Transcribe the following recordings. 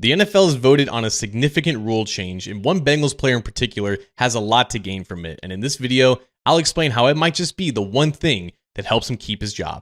The NFL has voted on a significant rule change, and one Bengals player in particular has a lot to gain from it. And in this video, I'll explain how it might just be the one thing that helps him keep his job.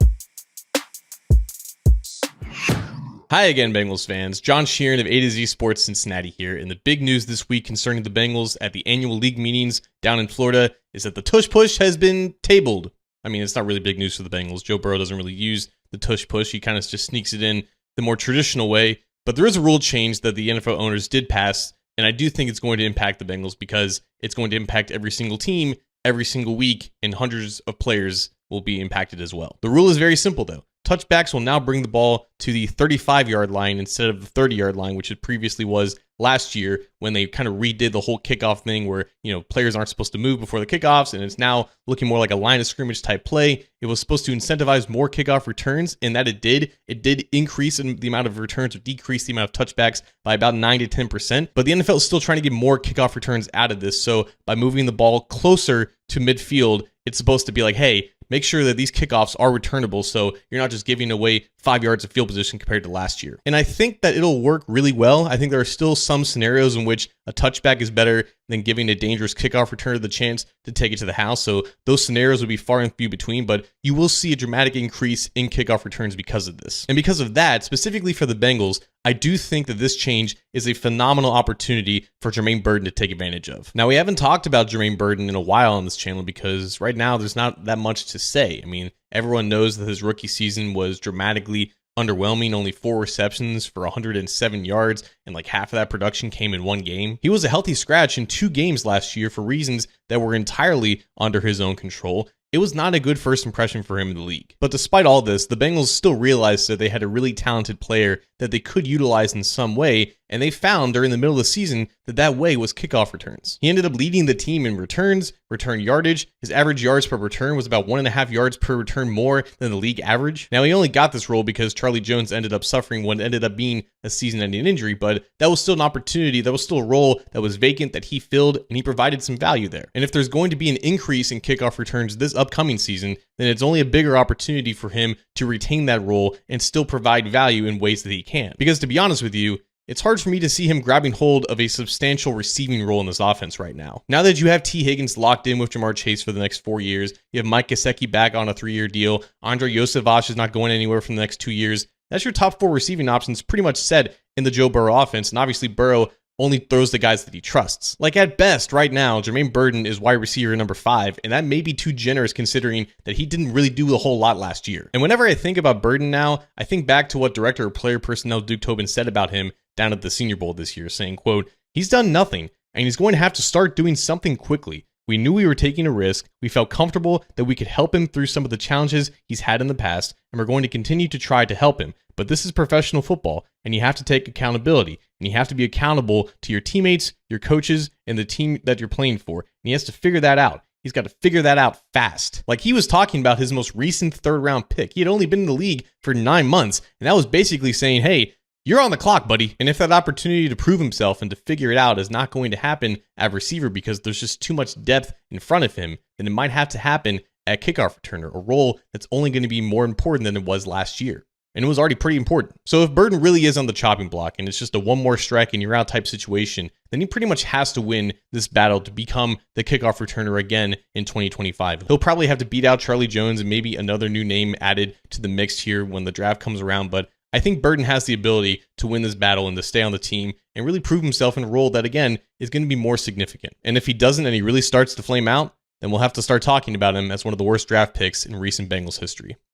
Hi again, Bengals fans. John Sheeran of A to Z Sports Cincinnati here, and the big news this week concerning the Bengals at the annual league meetings down in Florida is that the tush push has been tabled. I mean, it's not really big news for the Bengals. Joe Burrow doesn't really use the tush push. He kind of just sneaks it in the more traditional way. But there is a rule change that the NFL owners did pass, and I do think it's going to impact the Bengals because it's going to impact every single team every single week, and hundreds of players will be impacted as well. The rule is very simple, though. Touchbacks will now bring the ball to the 35-yard line instead of the 30-yard line, which it previously was last year when they kind of redid the whole kickoff thing where, players aren't supposed to move before the kickoffs, and it's now looking more like a line of scrimmage type play. It was supposed to incentivize more kickoff returns, and that it did. It did increase in the amount of returns or decrease the amount of touchbacks by about 9 to 10%, but the NFL is still trying to get more kickoff returns out of this, so by moving the ball closer to midfield, it's supposed to be like, hey, make sure that these kickoffs are returnable so you're not just giving away 5 yards of field position compared to last year. And I think that it'll work really well. I think there are still some scenarios in which a touchback is better than giving a dangerous kickoff returner the chance to take it to the house. So those scenarios would be far and few between, but you will see a dramatic increase in kickoff returns because of this. And because of that, specifically for the Bengals, I do think that this change is a phenomenal opportunity for Jermaine Burton to take advantage of. Now, we haven't talked about Jermaine Burton in a while on this channel because right now there's not that much to say. I mean, everyone knows that his rookie season was dramatically underwhelming, only 4 receptions for 107 yards, and like half of that production came in one game. He was a healthy scratch in 2 games last year for reasons that were entirely under his own control. It was not a good first impression for him in the league. But despite all this, the Bengals still realized that they had a really talented player that they could utilize in some way, and they found during the middle of the season that that way was kickoff returns. He ended up leading the team in returns, return yardage. His average yards per return was about 1.5 yards per return more than the league average. Now, he only got this role because Charlie Jones ended up suffering what ended up being a season-ending injury, but that was still an opportunity, that was still a role that was vacant that he filled, and he provided some value there. And if there's going to be an increase in kickoff returns this upcoming season, then it's only a bigger opportunity for him to retain that role and still provide value in ways that he can. Because to be honest with you, it's hard for me to see him grabbing hold of a substantial receiving role in this offense right now. Now that you have T. Higgins locked in with Jamar Chase for the next 4 years, you have Mike Gesicki back on a 3-year deal, Andre Yosevich is not going anywhere for the next 2 years, that's your top 4 receiving options pretty much set in the Joe Burrow offense, and obviously Burrow only throws the guys that he trusts. Like at best, right now, Jermaine Burton is wide receiver number 5, and that may be too generous considering that he didn't really do a whole lot last year. And whenever I think about Burton now, I think back to what Director of Player Personnel Duke Tobin said about him down at the Senior Bowl this year, saying, quote, "He's done nothing, and he's going to have to start doing something quickly. We knew we were taking a risk. We felt comfortable that we could help him through some of the challenges he's had in the past, and we're going to continue to try to help him. But this is professional football, and you have to take accountability, and you have to be accountable to your teammates, your coaches, and the team that you're playing for. And he has to figure that out. He's got to figure that out fast." Like he was talking about his most recent 3rd-round pick. He had only been in the league for 9 months, and that was basically saying, hey, you're on the clock, buddy. And if that opportunity to prove himself and to figure it out is not going to happen at receiver because there's just too much depth in front of him, then it might have to happen at kickoff returner, a role that's only going to be more important than it was last year. And it was already pretty important. So if Burton really is on the chopping block and it's just a one more strike and you're out type situation, then he pretty much has to win this battle to become the kickoff returner again in 2025. He'll probably have to beat out Charlie Jones and maybe another new name added to the mix here when the draft comes around, but I think Burton has the ability to win this battle and to stay on the team and really prove himself in a role that, again, is going to be more significant. And if he doesn't and he really starts to flame out, then we'll have to start talking about him as one of the worst draft picks in recent Bengals history.